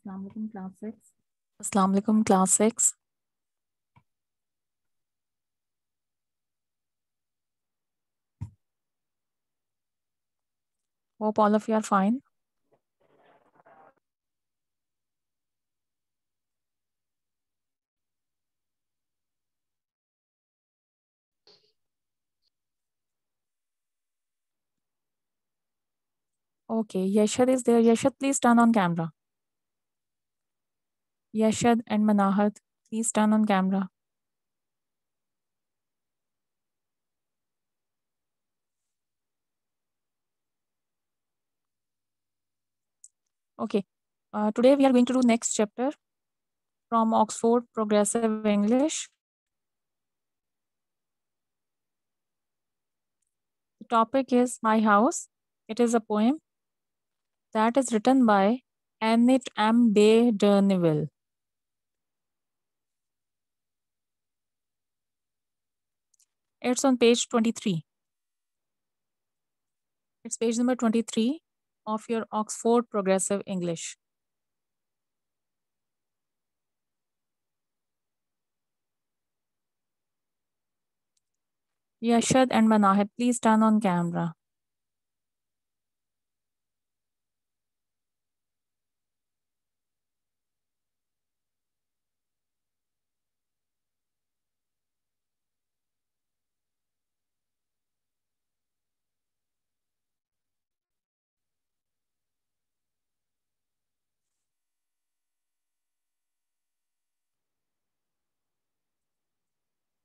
Assalamu alaikum, class 6. Assalamu alaikum, class 6. Hope all of you are fine. Okay, Yashad is there. Yashad, please turn on camera. Yashad and Manahat, please turn on camera. Okay, today we are going to do next chapter from Oxford Progressive English. The topic is My House. It is a poem that is written by Annette M. Bay Durneville. It's on page 23. It's page number 23 of your Oxford Progressive English. Yashad and Manahat, please turn on camera.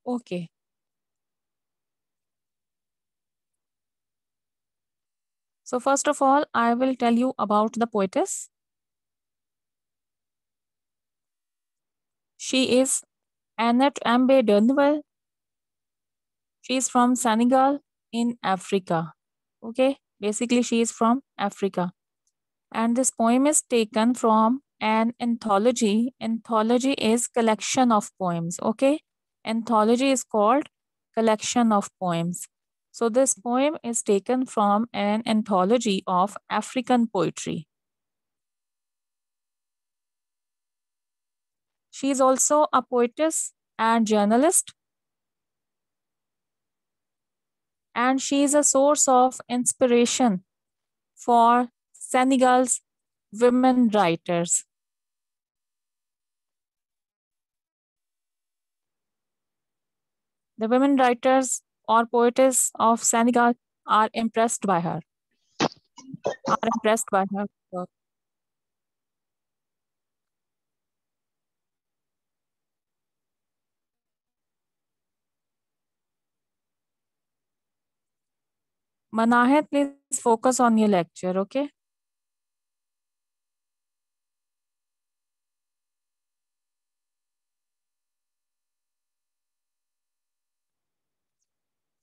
Okay. So first of all, I will tell you about the poetess. She is Annette Ambe Durneville. She is from Senegal in Africa. Okay, basically she is from Africa. And this poem is taken from an anthology. Anthology is collection of poems. Okay, anthology is called collection of poems. So this poem is taken from an anthology of African poetry. She is also a poetess and journalist, and she is a source of inspiration for Senegal's women writers. The women writers or poetess of Senegal are impressed by her, are impressed by her work. Manahet, please focus on your lecture, okay?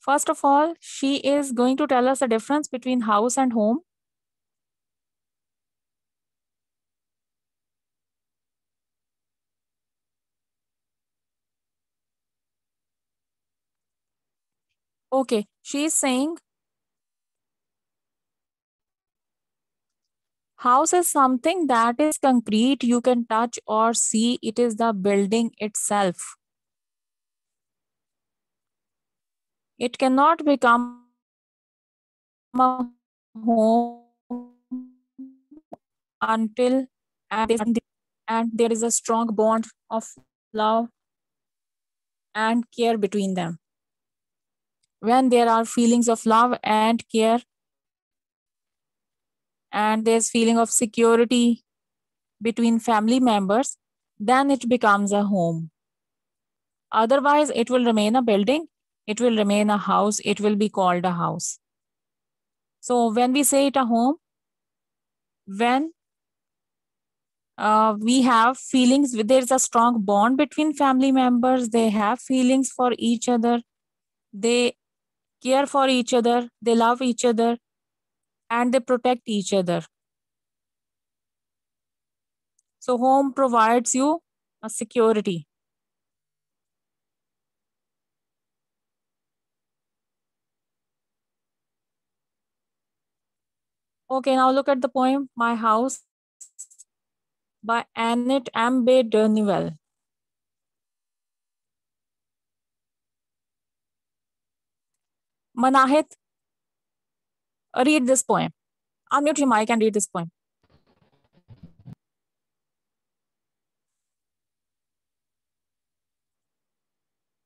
First of all, she is going to tell us the difference between house and home. Okay, she is saying house is something that is concrete, you can touch or see. It is the building itself. It cannot become a home until and there is a strong bond of love and care between them. When there are feelings of love and care and there's feeling of security between family members, then it becomes a home. Otherwise, it will remain a building, it will remain a house, it will be called a house. So when we say it a home, when we have feelings, there's a strong bond between family members, they have feelings for each other, they care for each other, they love each other, and they protect each other. So home provides you a security. Okay, now look at the poem, My House. by Annette Ambe de Newell. Manahit, read this poem. Unmute your mic and read this poem.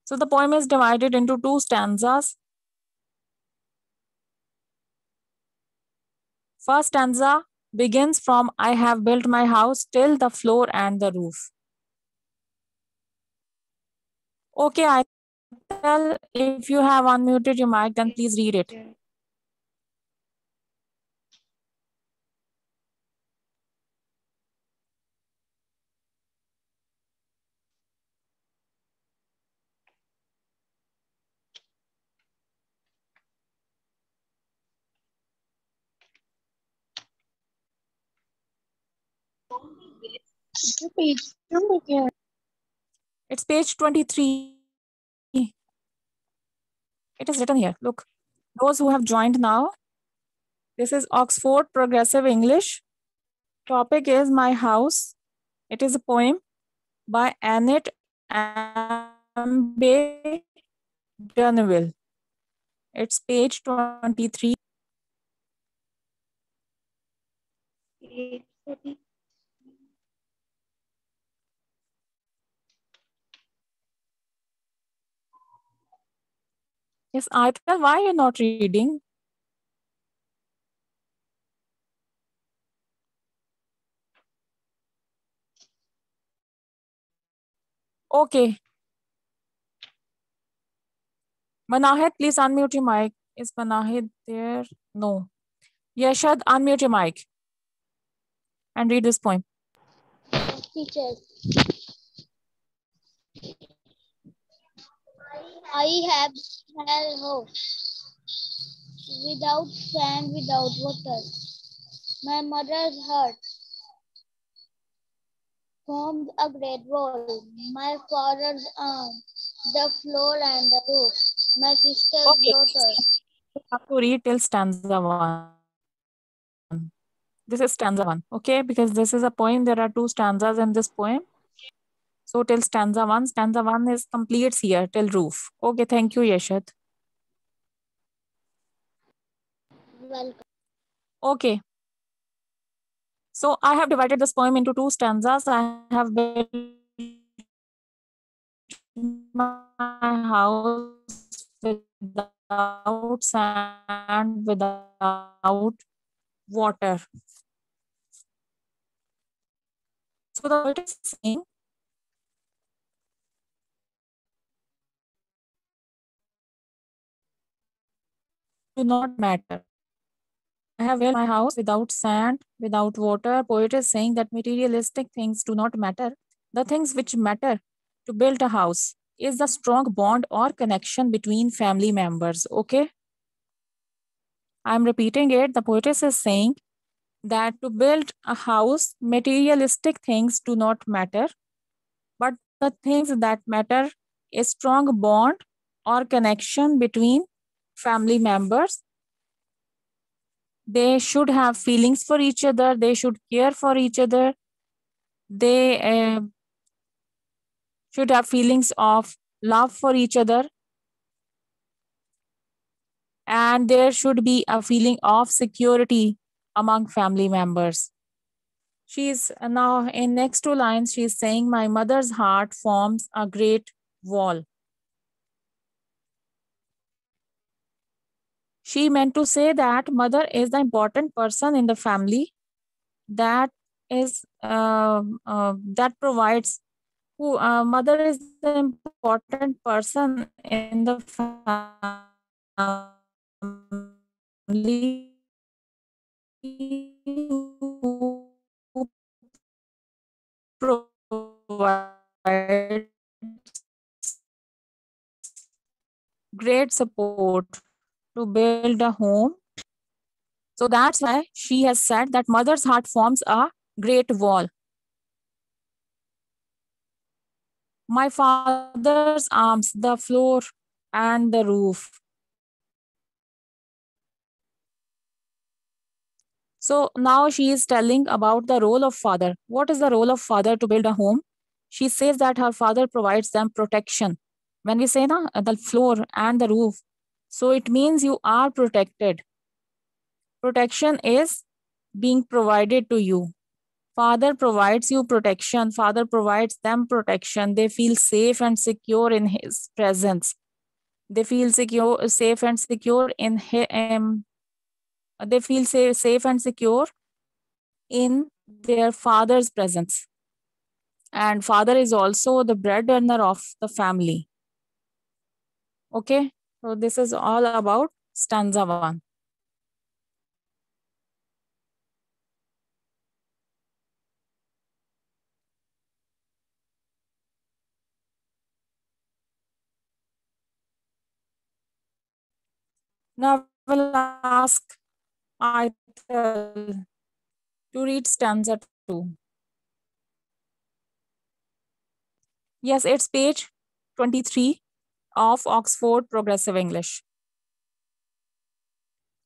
So the poem is divided into 2 stanzas. First stanza begins from I have built my house till the floor and the roof. Okay, I tell if you have unmuted your mic, then please read it. It's page 23. It is written here. Look, those who have joined now, this is Oxford Progressive English. Topic is My House. It is a poem by Annette Ambe Durneville. It's page 23. Yes, Aital, why are you not reading? Okay. Manahid, please unmute your mic. Is Manahid there? No. Yashad, unmute your mic and read this poem. Teacher, I have hell house without sand, without water. My mother's heart formed a great wall. My father's arm, the floor and the roof. My sister's Okay. daughter. You have to read till stanza 1. This is stanza 1. Okay, because this is a poem. There are 2 stanzas in this poem. So till stanza 1. Stanza 1 is completes here till roof. Okay, thank you, Yashad. Welcome. Okay. So I have divided this poem into 2 stanzas. I have built my house without sand, without water. So the poet is saying do not matter. I have built my house without sand, without water. Poet is saying that materialistic things do not matter. The things which matter to build a house is the strong bond or connection between family members. Okay? I'm repeating it. The poetess is saying that to build a house, materialistic things do not matter, but the things that matter is strong bond or connection between family members. They should have feelings for each other. They should care for each other. They should have feelings of love for each other. And there should be a feeling of security among family members. She's now in next 2 lines, she's saying, my mother's heart forms a great wall. She meant to say that mother is the important person in the family that is that provides who mother is the important person in the family who provides great support to build a home. So that's why she has said that mother's heart forms a great wall. My father's arms, the floor and the roof. So now she is telling about the role of father. What is the role of father to build a home? She says that her father provides them protection. When we say na, the floor and the roof, so it means you are protected. Protection is being provided to you. Father provides you protection. Father provides them protection. They feel safe and secure in his presence. They feel secure, safe and secure in him. They feel safe and secure in their father's presence. And father is also the bread earner of the family. Okay, so this is all about stanza 1. Now we'll ask Aital to read stanza 2. Yes, it's page 23 of Oxford Progressive English.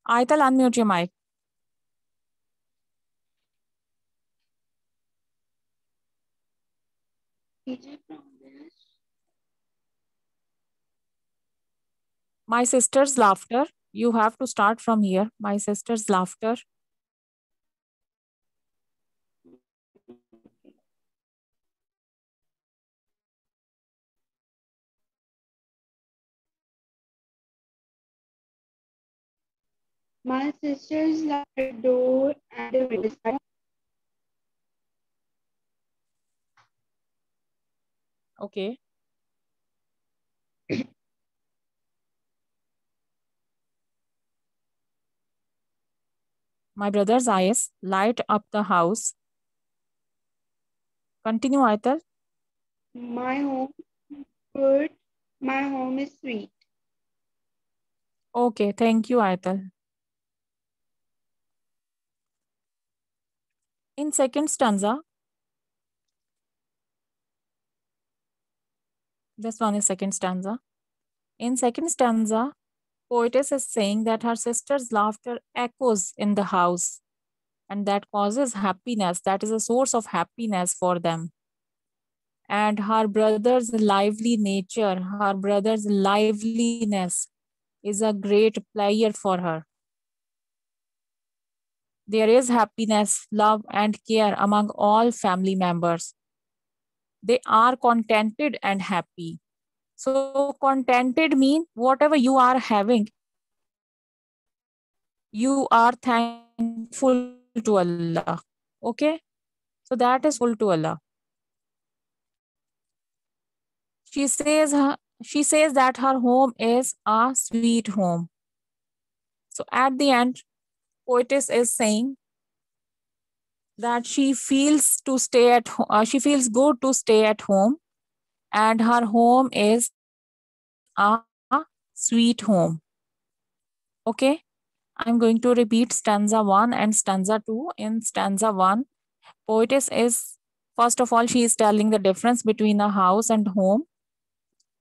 Aital, unmute your mic. My sister's laughter. You have to start from here. My sister's laughter. My sisters locked the door and the windows. Okay. My brother's eyes light up the house. Continue, Aital. My home good. My home is sweet. Okay, thank you, Aital. In second stanza, this one is second stanza. In second stanza, poetess is saying that her sister's laughter echoes in the house and that causes happiness. That is a source of happiness for them. And her brother's lively nature, her brother's liveliness is a great player for her. There is happiness, love, and care among all family members. They are contented and happy. So, contented mean whatever you are having, you are thankful to Allah. Okay? So, that is thankful to Allah. She says that her home is a sweet home. So, at the end, poetess is saying that she feels to stay at she feels good to stay at home and her home is a sweet home. Okay, I'm going to repeat stanza 1 and stanza 2. In stanza 1, poetess is, first of all, she is telling the difference between a house and home.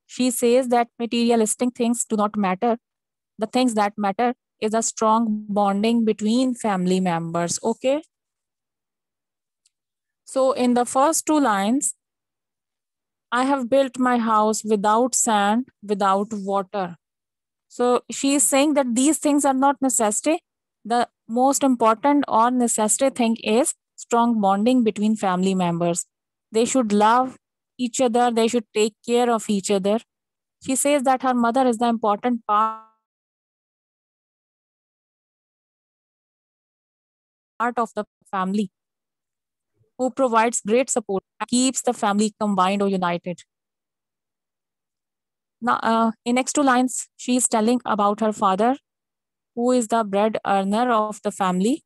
She says that materialistic things do not matter. The things that matter is a strong bonding between family members. Okay, so in the first two lines, I have built my house without sand, without water. So she is saying that these things are not necessity. The most important or necessary thing is strong bonding between family members. They should love each other, they should take care of each other. She says that her mother is the important part of the family who provides great support and keeps the family combined or united. Now, in next two lines, she is telling about her father, who is the bread earner of the family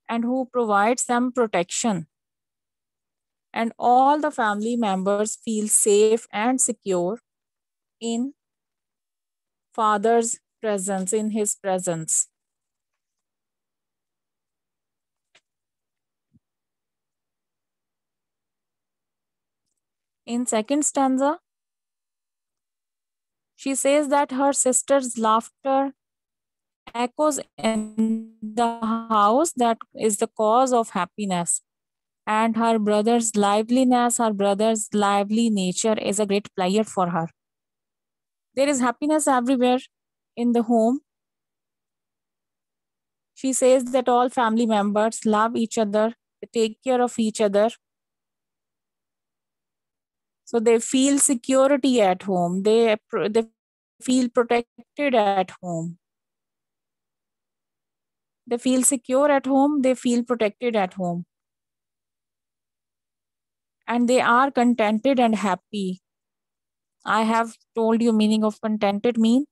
and who provides them protection. And all the family members feel safe and secure in father's presence, in his presence. In second stanza, she says that her sister's laughter echoes in the house that is the cause of happiness. And her brother's liveliness, her brother's lively nature is a great player for her. There is happiness everywhere in the home. She says that all family members love each other, they take care of each other. So they feel security at home. They feel protected at home. They feel secure at home. They feel protected at home. And they are contented and happy. I have told you meaning of contented mean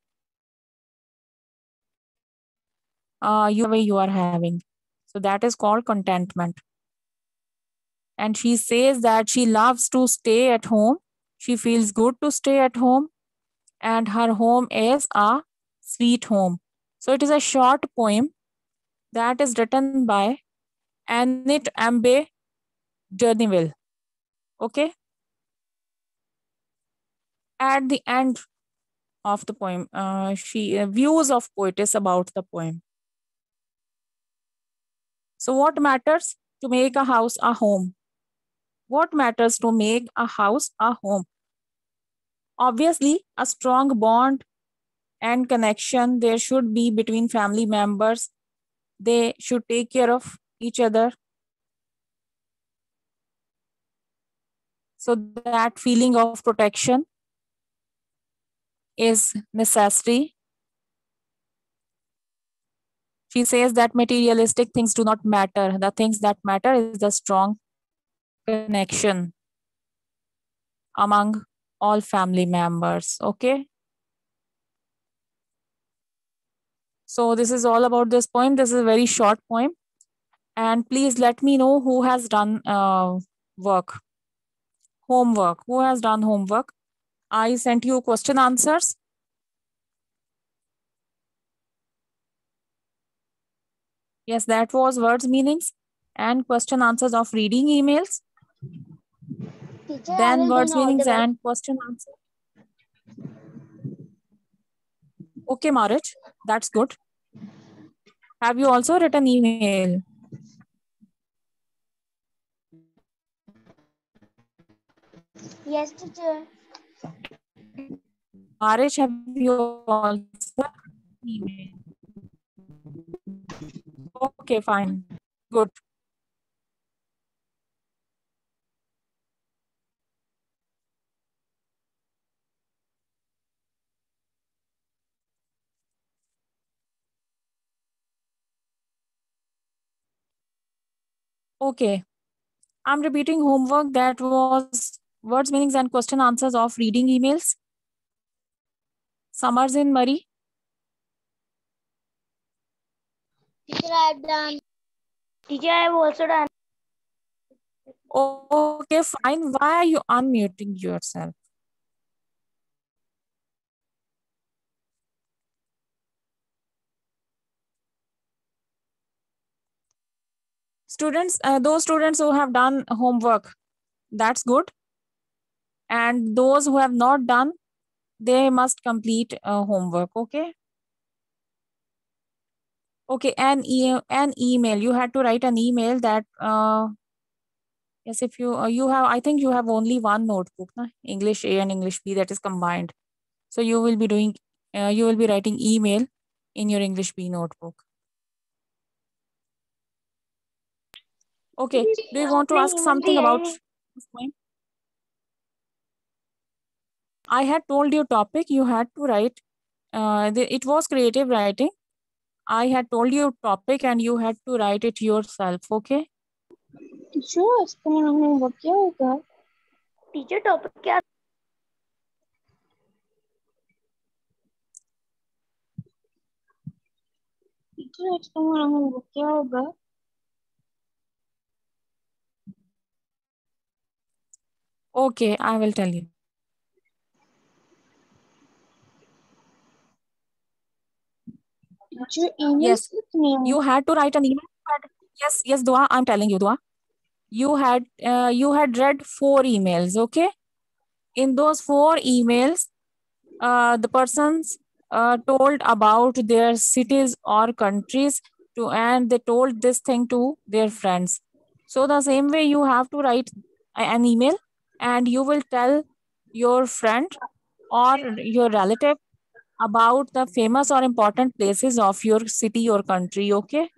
you are having. So that is called contentment. And she says that she loves to stay at home. She feels good to stay at home. And her home is a sweet home. So it is a short poem that is written by Annette Ambe Durneville. Okay. At the end of the poem, she views of poetess about the poem. So what matters to make a house a home? What matters to make a house a home? Obviously, a strong bond and connection there should be between family members. They should take care of each other. So that feeling of protection is necessary. She says that materialistic things do not matter. The things that matter is the strong connection among all family members. Okay. So this is all about this poem. This is a very short poem. And please let me know who has done homework. Who has done homework? I sent you question answers. Yes, that was words meanings and question answers of reading emails. Teacher, Then words meanings and question answer. Okay, Marich, that's good. Have you also written email? Yes, teacher. Marich, have you also written email? Okay, fine. Good. Okay. I'm repeating homework that was words, meanings, and question answers of reading emails. Summers in Murray. Teacher, I have done. Teacher, I have also done. Okay, fine. Why are you unmuting yourself? Students, those students who have done homework, that's good. And those who have not done, they must complete homework, okay? Okay, an email. You had to write an email that, yes, if you have, I think you have only one notebook, na? English A and English B, that is combined. So you will be doing, you will be writing email in your English B notebook. Okay, do you want to ask something about this point? I had told you topic, you had to write, it was creative writing. I had told you topic and you had to write it yourself, okay? Teacher, इसका homework क्या होगा? Teacher, topic क्या? Teacher, इसका homework क्या होगा? Okay, I will tell you. Teacher, email Yes, you had to write an email. Yes, Dua, I'm telling you, Dua. You had read 4 emails, okay? In those 4 emails, the persons told about their cities or countries and they told this thing to their friends. So the same way you have to write an email and you will tell your friend or your relative about the famous or important places of your city or country. Okay?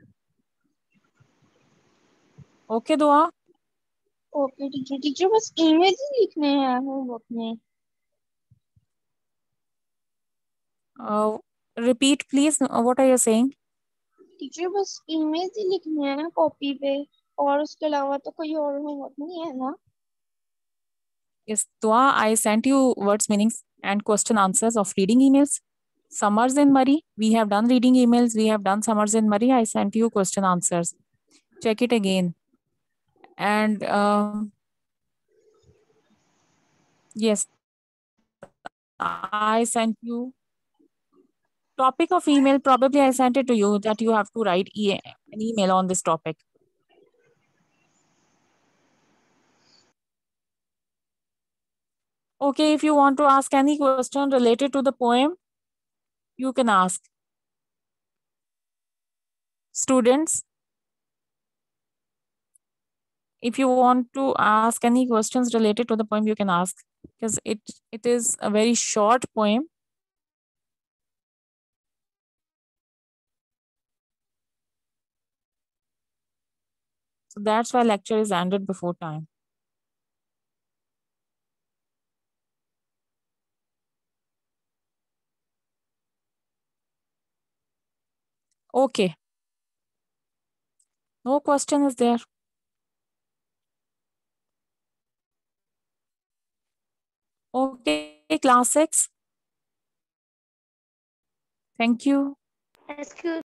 Okay, Dua? Okay teacher, teacher बस email ही लिखने हैं homework में। Repeat, please. What are you saying? Teacher बस email ही लिखने हैं ना copy पे, और उसके अलावा तो कोई और होमवर्क नहीं है ना? Yes, Dua, I sent you words, meanings, and question answers of reading emails. Summers in Murray. We have done reading emails. We have done Summers in Murray. I sent you question answers. Check it again. And yes, I sent you topic of email. Probably I sent it to you that you have to write an email on this topic. Okay, if you want to ask any question related to the poem, you can ask. Students, if you want to ask any questions related to the poem, you can ask because it is a very short poem. So that's why lecture is ended before time. Okay. No question is there. Okay, class 6. Thank you. Excuse